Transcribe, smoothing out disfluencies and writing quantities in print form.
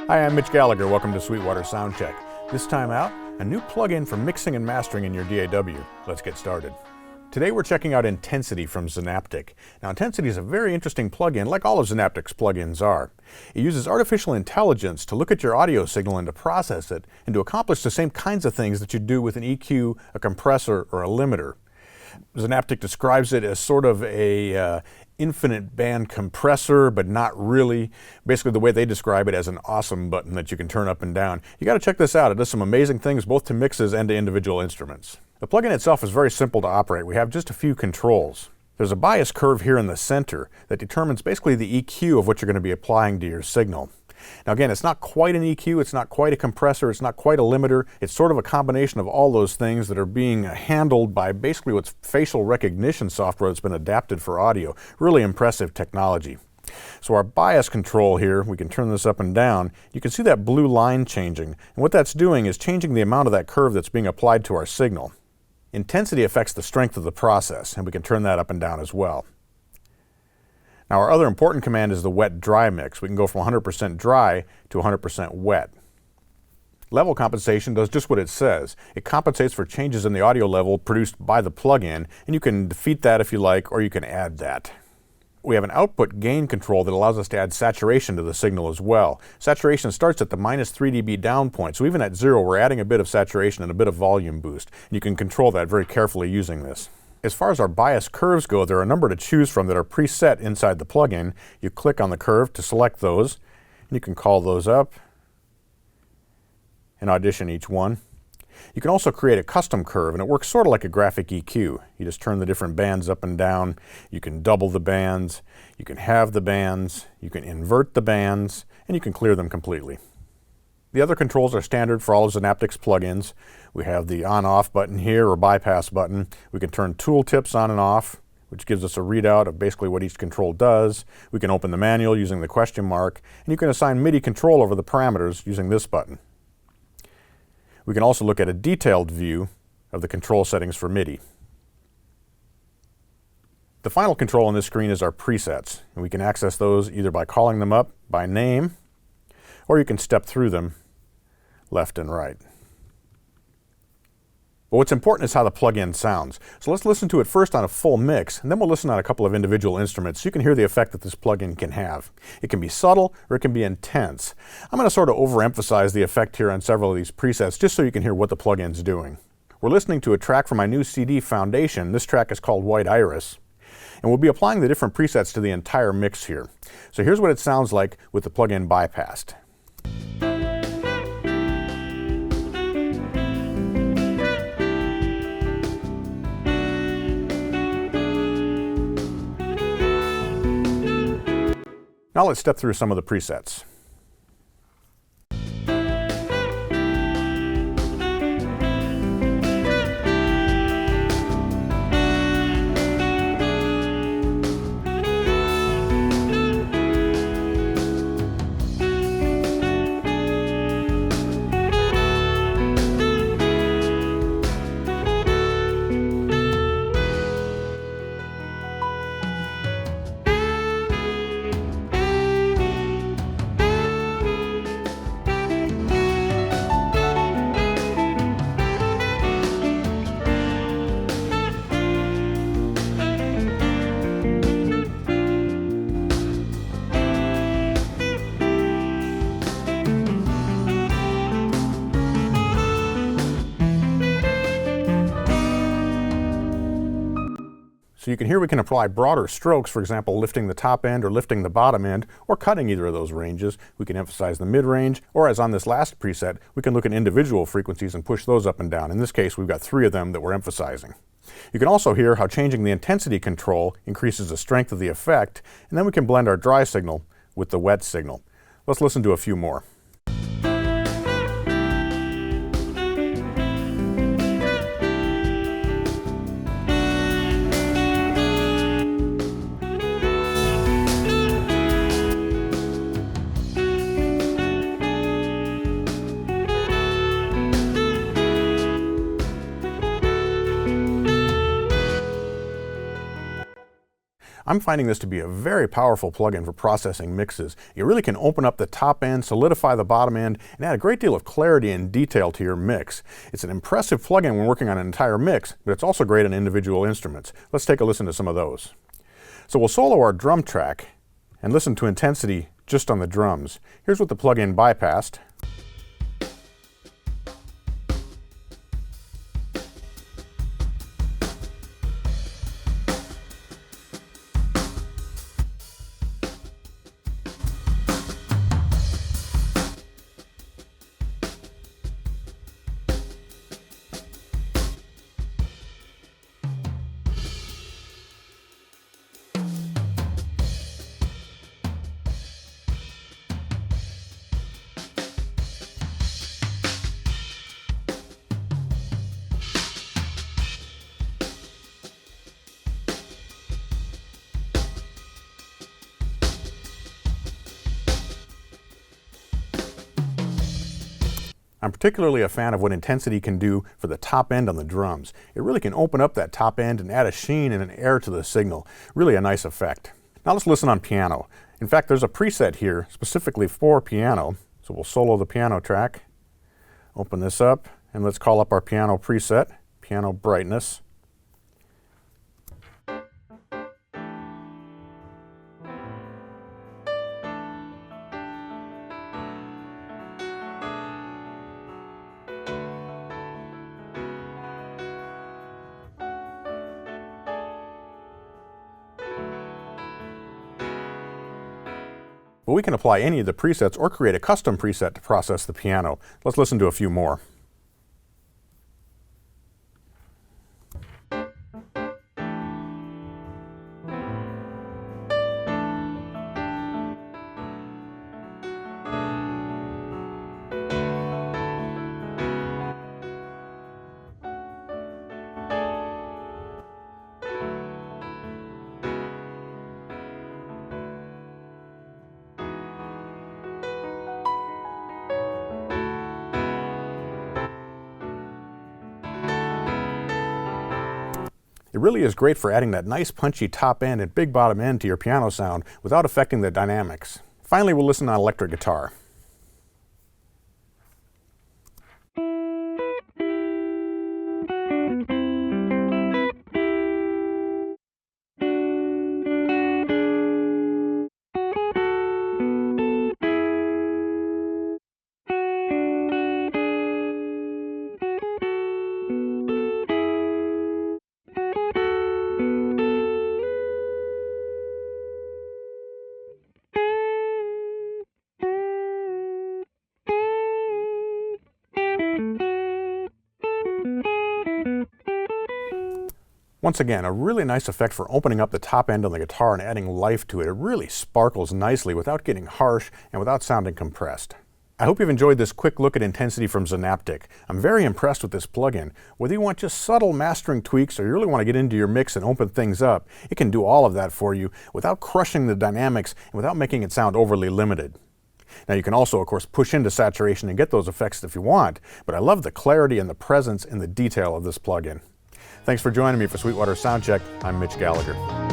Hi, I'm Mitch Gallagher. Welcome to Sweetwater Soundcheck. This time out, a new plugin for mixing and mastering in your DAW. Let's get started. Today we're checking out Intensity from Zynaptiq. Now, Intensity is a very interesting plugin, like all of Zynaptiq's plugins are. It uses artificial intelligence to look at your audio signal and to process it, and to accomplish the same kinds of things that you do with an EQ, a compressor, or a limiter. Zynaptiq describes it as sort of a infinite band compressor, but not really. Basically, the way they describe it as an awesome button that you can turn up and down. You got to check this out. It does some amazing things both to mixes and to individual instruments. The plugin itself is very simple to operate. We have just a few controls. There's a bias curve here in the center that determines basically the EQ of what you're going to be applying to your signal. Now again, it's not quite an EQ, it's not quite a compressor, it's not quite a limiter. It's sort of a combination of all those things that are being handled by basically what's facial recognition software that's been adapted for audio. Really impressive technology. So our bias control here, we can turn this up and down. You can see that blue line changing. And what that's doing is changing the amount of that curve that's being applied to our signal. Intensity affects the strength of the process, and we can turn that up and down as well. Now our other important command is the wet-dry mix. We can go from 100% dry to 100% wet. Level compensation does just what it says. It compensates for changes in the audio level produced by the plugin, and you can defeat that if you like, or you can add that. We have an output gain control that allows us to add saturation to the signal as well. Saturation starts at the -3 dB down point, so even at 0 we're adding a bit of saturation and a bit of volume boost. And you can control that very carefully using this. As far as our bias curves go, there are a number to choose from that are preset inside the plugin. You click on the curve to select those, and you can call those up and audition each one. You can also create a custom curve, and it works sort of like a graphic EQ. You just turn the different bands up and down. You can double the bands, you can halve the bands, you can invert the bands, and you can clear them completely. The other controls are standard for all of Zynaptiq's plugins. We have the on-off button here, or bypass button. We can turn tooltips on and off, which gives us a readout of basically what each control does. We can open the manual using the question mark, and you can assign MIDI control over the parameters using this button. We can also look at a detailed view of the control settings for MIDI. The final control on this screen is our presets, and we can access those either by calling them up by name, or you can step through them left and right. But what's important is how the plugin sounds. So let's listen to it first on a full mix, and then we'll listen on a couple of individual instruments so you can hear the effect that this plugin can have. It can be subtle or it can be intense. I'm going to sort of overemphasize the effect here on several of these presets just so you can hear what the plugin's doing. We're listening to a track from my new CD Foundation. This track is called White Iris. And we'll be applying the different presets to the entire mix here. So here's what it sounds like with the plugin bypassed. Now let's step through some of the presets. So you can hear we can apply broader strokes, for example, lifting the top end or lifting the bottom end, or cutting either of those ranges. We can emphasize the mid-range, or as on this last preset, we can look at individual frequencies and push those up and down. In this case, we've got 3 of them that we're emphasizing. You can also hear how changing the intensity control increases the strength of the effect, and then we can blend our dry signal with the wet signal. Let's listen to a few more. I'm finding this to be a very powerful plugin for processing mixes. You really can open up the top end, solidify the bottom end, and add a great deal of clarity and detail to your mix. It's an impressive plugin when working on an entire mix, but it's also great on individual instruments. Let's take a listen to some of those. So we'll solo our drum track and listen to intensity just on the drums. Here's what the plugin bypassed. I'm particularly a fan of what intensity can do for the top end on the drums. It really can open up that top end and add a sheen and an air to the signal. Really a nice effect. Now let's listen on piano. In fact, there's a preset here specifically for piano. So we'll solo the piano track, open this up, and let's call up our piano preset, piano brightness. But we can apply any of the presets or create a custom preset to process the piano. Let's listen to a few more. It really is great for adding that nice punchy top end and big bottom end to your piano sound without affecting the dynamics. Finally, we'll listen on electric guitar. Once again, a really nice effect for opening up the top end on the guitar and adding life to it. It really sparkles nicely without getting harsh and without sounding compressed. I hope you've enjoyed this quick look at intensity from Zynaptiq. I'm very impressed with this plugin. Whether you want just subtle mastering tweaks or you really want to get into your mix and open things up, it can do all of that for you without crushing the dynamics and without making it sound overly limited. Now you can also, of course, push into saturation and get those effects if you want, but I love the clarity and the presence and the detail of this plugin. Thanks for joining me for Sweetwater Soundcheck. I'm Mitch Gallagher.